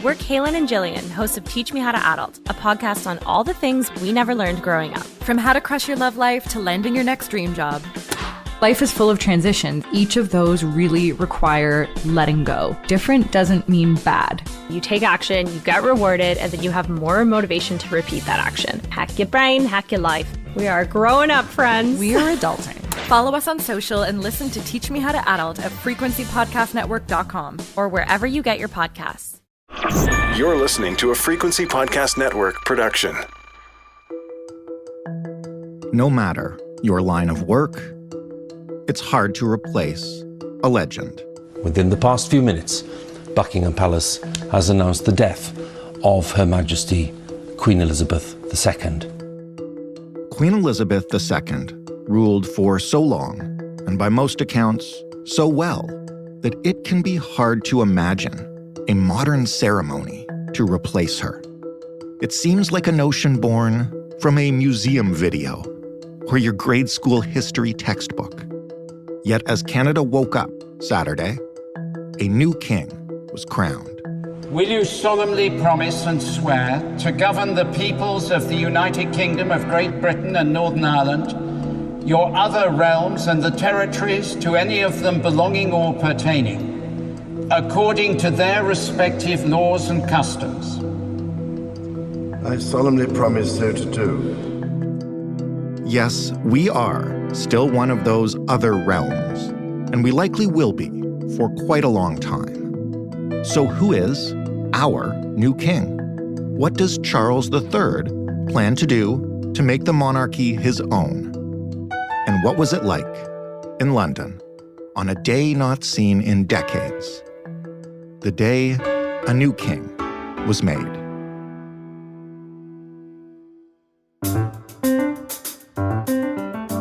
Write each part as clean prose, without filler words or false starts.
We're Kaylin and Jillian, hosts of Teach Me How to Adult, a podcast on all the things we never learned growing up. From how to crush your love life to landing your next dream job. Life is full of transitions. Each of those really require letting go. Different doesn't mean bad. You take action, you get rewarded, and then you have more motivation to repeat that action. Hack your brain, hack your life. We are growing up, friends. We are adulting. Follow us on social and listen to Teach Me How to Adult at frequencypodcastnetwork.com or wherever you get your podcasts. You're listening to a Frequency Podcast Network production. No matter your line of work, it's hard to replace a legend. Within the past few minutes, Buckingham Palace has announced the death of Her Majesty Queen Elizabeth II. Queen Elizabeth II ruled for so long, and by most accounts, so well, that it can be hard to imagine a modern ceremony to replace her. It seems like a notion born from a museum video or your grade school history textbook. Yet as Canada woke up Saturday, a new king was crowned. Will you solemnly promise and swear to govern the peoples of the United Kingdom of Great Britain and Northern Ireland, your other realms and the territories to any of them belonging or pertaining, according to their respective laws and customs? I solemnly promise so to do. Yes, we are still one of those other realms, and we likely will be for quite a long time. So who is our new king? What does Charles III plan to do to make the monarchy his own? And what was it like in London on a day not seen in decades? The day a new king was made.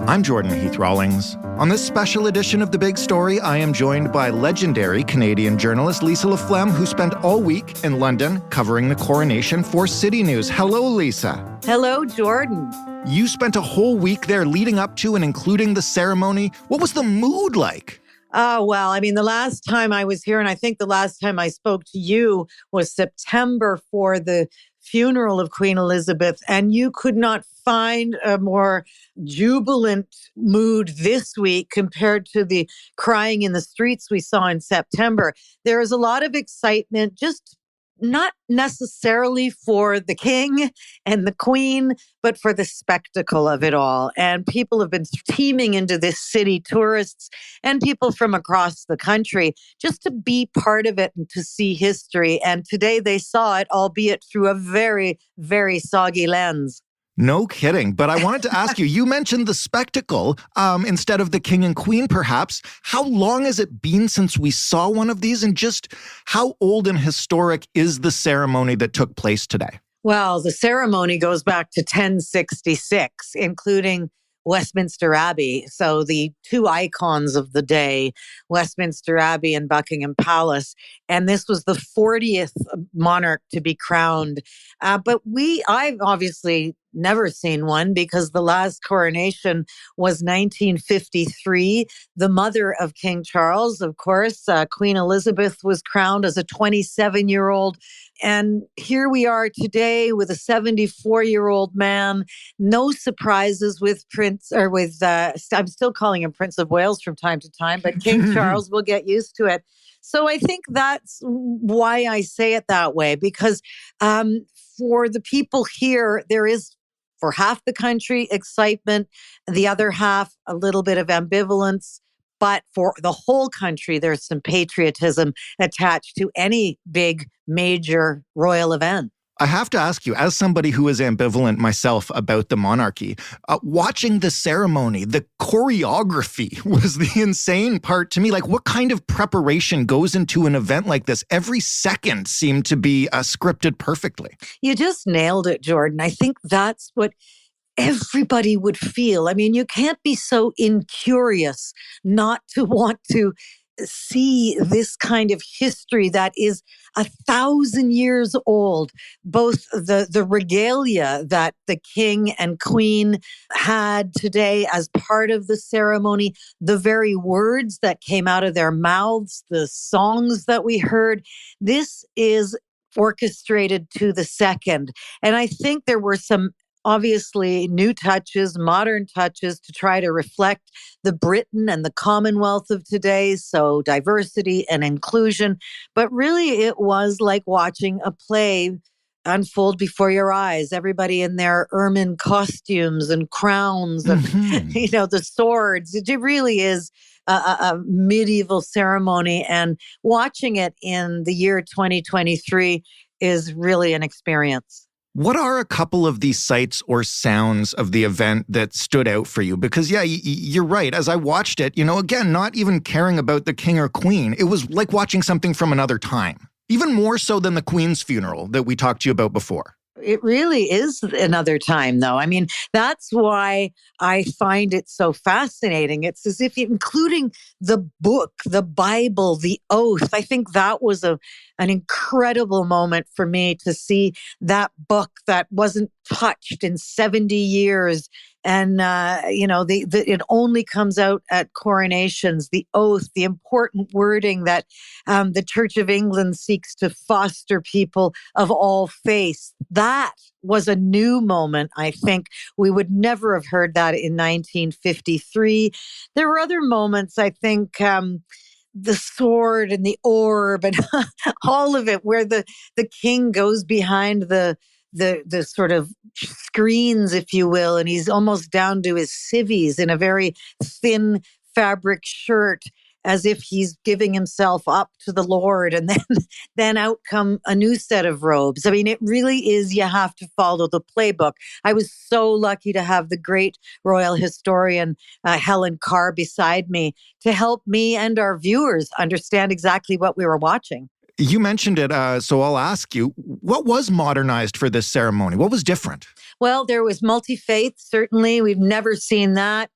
I'm Jordan Heath Rawlings. On this special edition of The Big Story, I am joined by legendary Canadian journalist Lisa LaFlamme, who spent all week in London covering the coronation for CityNews. Hello, Lisa. Hello, Jordan. You spent a whole week there leading up to and including the ceremony. What was the mood like? Oh, well, I mean, the last time I was here, and I think the last time I spoke to you was September for the funeral of Queen Elizabeth, and you could not find a more jubilant mood this week compared to the crying in the streets we saw in September. There is a lot of excitement, just not necessarily for the king and the queen, but for the spectacle of it all. And people have been teeming into this city, tourists and people from across the country, just to be part of it and to see history. And today they saw it, albeit through a very, very soggy lens. No kidding. But I wanted to ask you, you mentioned the spectacle instead of the king and queen, perhaps. How long has it been since we saw one of these? And just how old and historic is the ceremony that took place today? Well, the ceremony goes back to 1066, including Westminster Abbey. So the two icons of the day, Westminster Abbey and Buckingham Palace. And this was the 40th monarch to be crowned. But I've obviously never seen one because the last coronation was 1953. The mother of King Charles, of course, Queen Elizabeth, was crowned as a 27-year-old. And here we are today with a 74-year-old man. No surprises with I'm still calling him Prince of Wales from time to time, but King Charles will get used to it. So I think that's why I say it that way, because for the people here, there is, for half the country, excitement, the other half, a little bit of ambivalence. But for the whole country, there's some patriotism attached to any big, major royal event. I have to ask you, as somebody who is ambivalent myself about the monarchy, watching the ceremony, the choreography was the insane part to me. Like, what kind of preparation goes into an event like this? Every second seemed to be scripted perfectly. You just nailed it, Jordan. I think that's what everybody would feel. I mean, you can't be so incurious not to want to see this kind of history that is 1,000 years old. Both the regalia that the king and queen had today as part of the ceremony, the very words that came out of their mouths, the songs that we heard. This is orchestrated to the second. And I think there were some obviously new touches, modern touches to try to reflect the Britain and the Commonwealth of today. So diversity and inclusion. But really, it was like watching a play unfold before your eyes. Everybody in their ermine costumes and crowns and, the swords. It really is a medieval ceremony. And watching it in the year 2023 is really an experience. What are a couple of these sights or sounds of the event that stood out for you? Because, you're right. As I watched it, again, not even caring about the king or queen, it was like watching something from another time, even more so than the Queen's funeral that we talked to you about before. It really is another time, though. I mean, that's why I find it so fascinating. It's as if, including the book, the Bible, the oath. I think that was an incredible moment for me to see that book that wasn't touched in 70 years. And, it only comes out at coronations, the oath, the important wording that the Church of England seeks to foster people of all faiths. That was a new moment, I think. We would never have heard that in 1953. There were other moments, I think, the sword and the orb and all of it, where the king goes behind the sort of screens, if you will, and he's almost down to his civvies in a very thin fabric shirt, as if he's giving himself up to the Lord. And then out come a new set of robes. I mean, it really is, you have to follow the playbook. I was so lucky to have the great royal historian, Helen Carr, beside me to help me and our viewers understand exactly what we were watching. You mentioned it, so I'll ask you, what was modernized for this ceremony? What was different? Well, there was multi-faith, certainly. We've never seen that.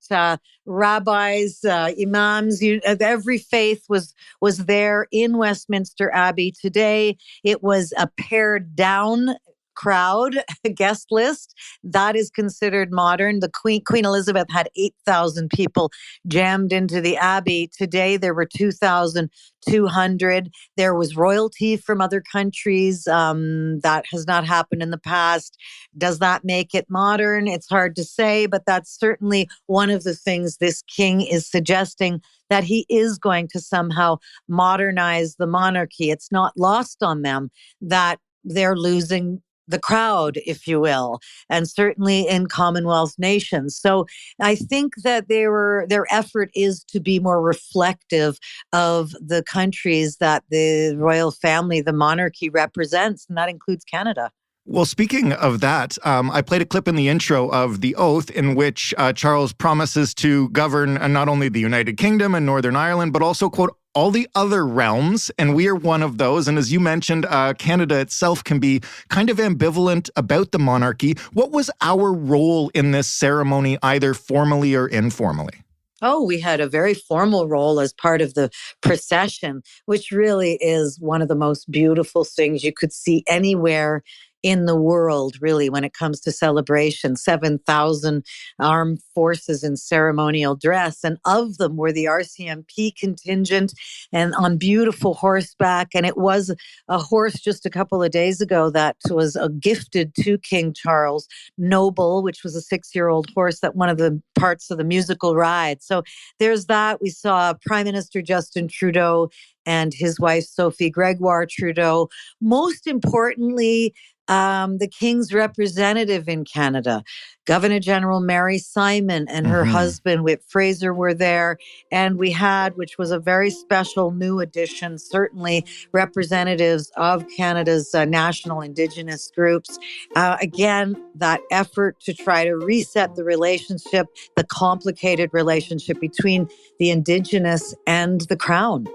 Rabbis, imams, every faith was there in Westminster Abbey today. It was a pared down crowd, guest list. That is considered modern. The Queen Elizabeth had 8,000 people jammed into the Abbey. Today, there were 2,200. There was royalty from other countries. That has not happened in the past. Does that make it modern? It's hard to say, but that's certainly one of the things this king is suggesting, that he is going to somehow modernize the monarchy. It's not lost on them that they're losing the crowd, if you will, and certainly in Commonwealth nations. So I think that their effort is to be more reflective of the countries that the royal family, the monarchy, represents, and that includes Canada. Well, speaking of that, I played a clip in the intro of the oath in which Charles promises to govern not only the United Kingdom and Northern Ireland, but also, quote, all the other realms, and we are one of those. And as you mentioned, Canada itself can be kind of ambivalent about the monarchy. What was our role in this ceremony, either formally or informally? Oh, we had a very formal role as part of the procession, which really is one of the most beautiful things you could see anywhere in the world, really, when it comes to celebration. 7,000 armed forces in ceremonial dress, and of them were the RCMP contingent and on beautiful horseback. And it was a horse just a couple of days ago that was gifted to King Charles, Noble, which was a 6-year-old horse that one of the parts of the musical ride. So there's that. We saw Prime Minister Justin Trudeau and his wife, Sophie Gregoire Trudeau. Most importantly, the King's representative in Canada, Governor General Mary Simon and her husband, Whit Fraser, were there. And we had, which was a very special new addition, certainly representatives of Canada's national Indigenous groups. Again, that effort to try to reset the relationship, the complicated relationship between the Indigenous and the Crown.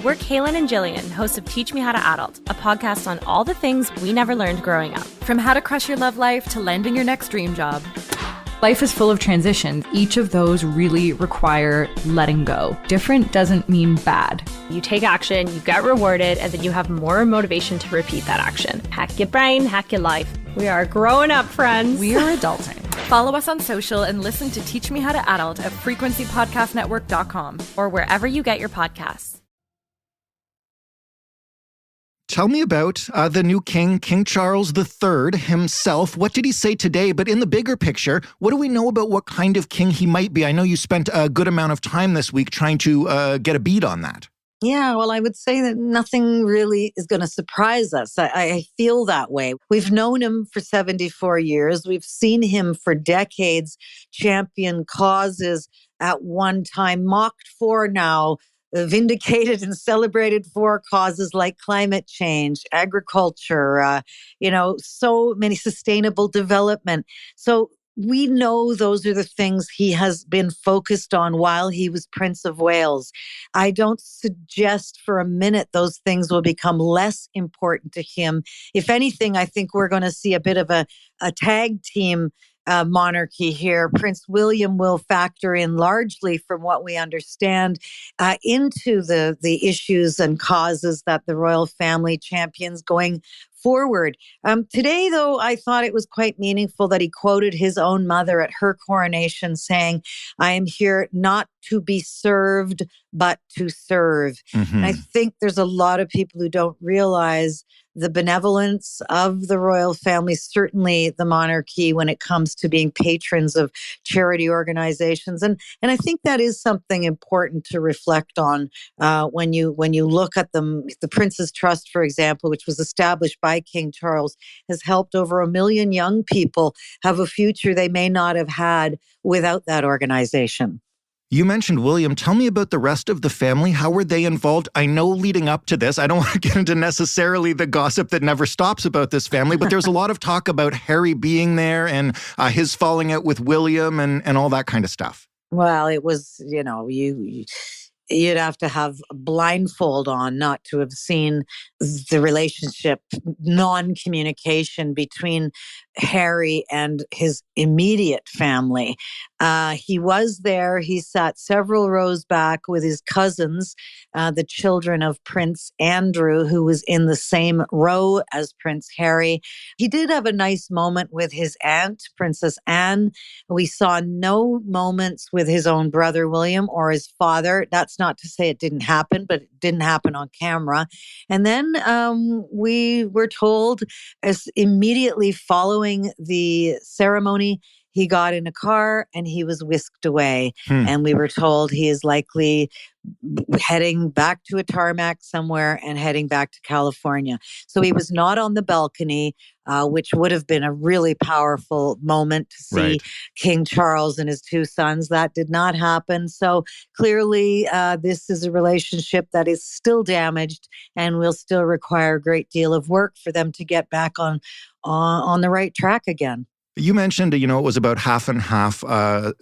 We're Kaylin and Jillian, hosts of Teach Me How to Adult, a podcast on all the things we never learned growing up. From how to crush your love life to landing your next dream job. Life is full of transitions. Each of those really require letting go. Different doesn't mean bad. You take action, you get rewarded, and then you have more motivation to repeat that action. Hack your brain, hack your life. We are growing up, friends. We are adulting. Follow us on social and listen to Teach Me How to Adult at frequencypodcastnetwork.com or wherever you get your podcasts. Tell me about the new king, King Charles III himself. What did he say today? But in the bigger picture, what do we know about what kind of king he might be? I know you spent a good amount of time this week trying to get a beat on that. Yeah, well, I would say that nothing really is going to surprise us. I feel that way. We've known him for 74 years. We've seen him for decades champion causes at one time, mocked for now, vindicated and celebrated for causes like climate change, agriculture, so many sustainable development. So we know those are the things he has been focused on while he was Prince of Wales. I don't suggest for a minute those things will become less important to him. If anything, I think we're going to see a bit of a tag team monarchy here. Prince William will factor in largely, from what we understand, into the issues and causes that the royal family champions going forward. Today, though, I thought it was quite meaningful that he quoted his own mother at her coronation saying, "I am here not to be served, but to serve." And I think there's a lot of people who don't realize the benevolence of the royal family, certainly the monarchy, when it comes to being patrons of charity organizations. And I think that is something important to reflect on when you look at them. The Prince's Trust, for example, which was established by King Charles, has helped over 1 million young people have a future they may not have had without that organization. You mentioned William. Tell me about the rest of the family. How were they involved? I know leading up to this, I don't want to get into necessarily the gossip that never stops about this family, but there's a lot of talk about Harry being there and his falling out with William and all that kind of stuff. Well, it was, you'd have to have a blindfold on not to have seen the relationship, non-communication between Harry and his immediate family. He was there. He sat several rows back with his cousins, the children of Prince Andrew, who was in the same row as Prince Harry. He did have a nice moment with his aunt, Princess Anne. We saw no moments with his own brother, William, or his father. That's not to say it didn't happen, but it didn't happen on camera. And then we were told, as immediately following the ceremony, he got in a car and he was whisked away. And we were told he is likely heading back to a tarmac somewhere and heading back to California. So he was not on the balcony, which would have been a really powerful moment to see King Charles and his two sons. That did not happen. So clearly, this is a relationship that is still damaged and will still require a great deal of work for them to get back on the right track again. You mentioned, it was about half and half,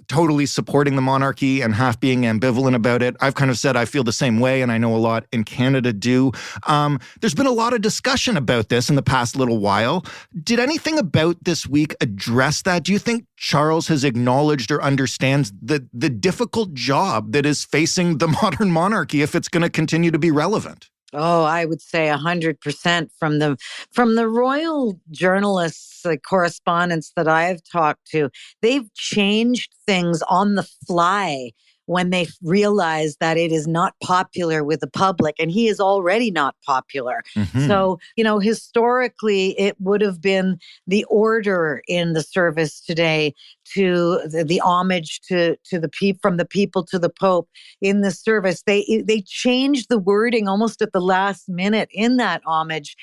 totally supporting the monarchy and half being ambivalent about it. I've kind of said I feel the same way, and I know a lot in Canada do. There's been a lot of discussion about this in the past little while. Did anything about this week address that? Do you think Charles has acknowledged or understands the difficult job that is facing the modern monarchy if it's going to continue to be relevant? Oh, I would say 100% from the royal journalists, correspondents that I have talked to. They've changed things on the fly when they realize that it is not popular with the public, and he is already not popular. So, historically, it would have been the order in the service today to the homage to the from the people to the Pope in the service. They changed the wording almost at the last minute in that homage,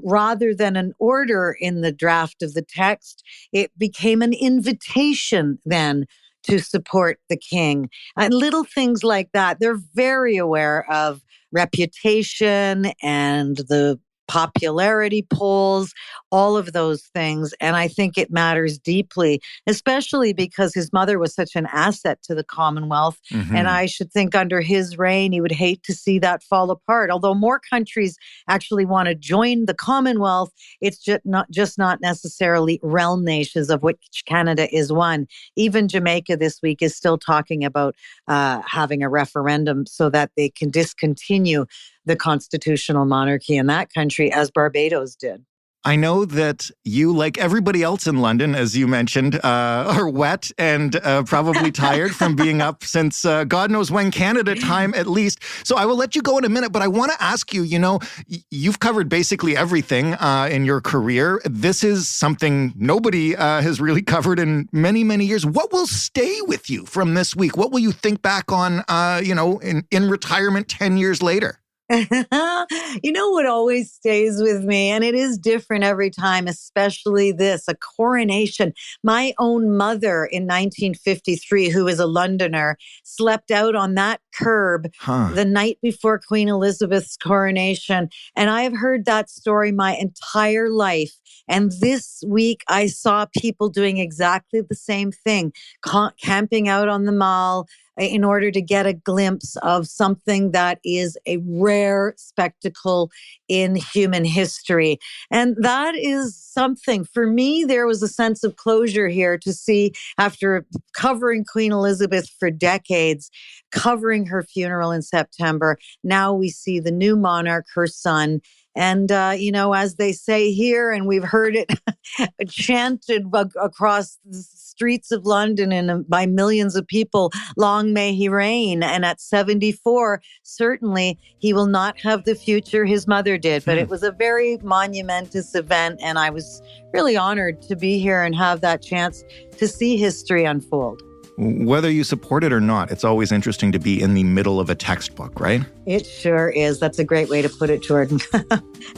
rather than an order in the draft of the text. It became an invitation then to support the king. And little things like that. They're very aware of reputation and the popularity polls, all of those things. And I think it matters deeply, especially because his mother was such an asset to the Commonwealth. And I should think under his reign, he would hate to see that fall apart. Although more countries actually want to join the Commonwealth, it's just not necessarily realm nations, of which Canada is one. Even Jamaica this week is still talking about having a referendum so that they can discontinue the constitutional monarchy in that country, as Barbados did. I know that you, like everybody else in London, as you mentioned, are wet and probably tired from being up since God knows when Canada time, at least. So I will let you go in a minute, but I want to ask you, you've covered basically everything in your career. This is something nobody has really covered in many, many years. What will stay with you from this week? What will you think back on, in retirement 10 years later? What always stays with me, and it is different every time, especially a coronation. My own mother in 1953, who is a Londoner, slept out on that curb the night before Queen Elizabeth's coronation. And I have heard that story my entire life. And this week, I saw people doing exactly the same thing, camping out on the Mall in order to get a glimpse of something that is a rare spectacle in human history. And that is something. For me, there was a sense of closure here to see, after covering Queen Elizabeth for decades, covering her funeral in September, now we see the new monarch, her son. And, as they say here, and we've heard it chanted across the streets of London and by millions of people, long may he reign. And at 74, certainly he will not have the future his mother did. But it was a very monumentous event. And I was really honored to be here and have that chance to see history unfold. Whether you support it or not, it's always interesting to be in the middle of a textbook, right? It sure is. That's a great way to put it, Jordan.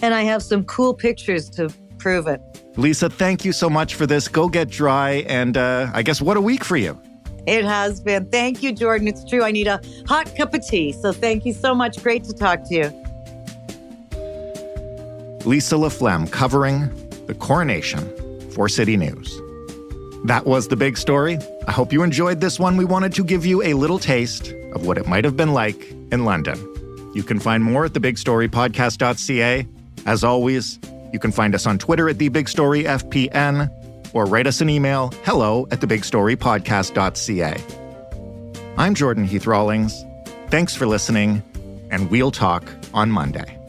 And I have some cool pictures to prove it. Lisa, thank you so much for this. Go get dry. And I guess what a week for you. It has been. Thank you, Jordan. It's true. I need a hot cup of tea. So thank you so much. Great to talk to you. Lisa LaFlamme covering the coronation for CityNews. That was the big story. I hope you enjoyed this one. We wanted to give you a little taste of what it might have been like in London. You can find more at thebigstorypodcast.ca. As always, you can find us on Twitter at thebigstoryfpn or write us an email, hello@thebigstorypodcast.ca. I'm Jordan Heath Rawlings. Thanks for listening, and we'll talk on Monday.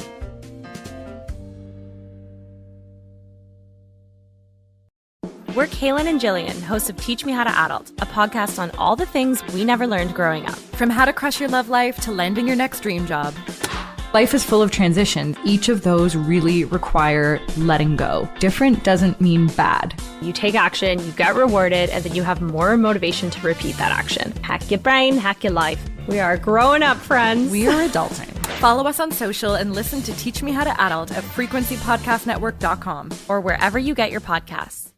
We're Kaylin and Jillian, hosts of Teach Me How to Adult, a podcast on all the things we never learned growing up. From how to crush your love life to landing your next dream job. Life is full of transitions. Each of those really require letting go. Different doesn't mean bad. You take action, you get rewarded, and then you have more motivation to repeat that action. Hack your brain, hack your life. We are growing up, friends. We are adulting. Follow us on social and listen to Teach Me How to Adult at frequencypodcastnetwork.com or wherever you get your podcasts.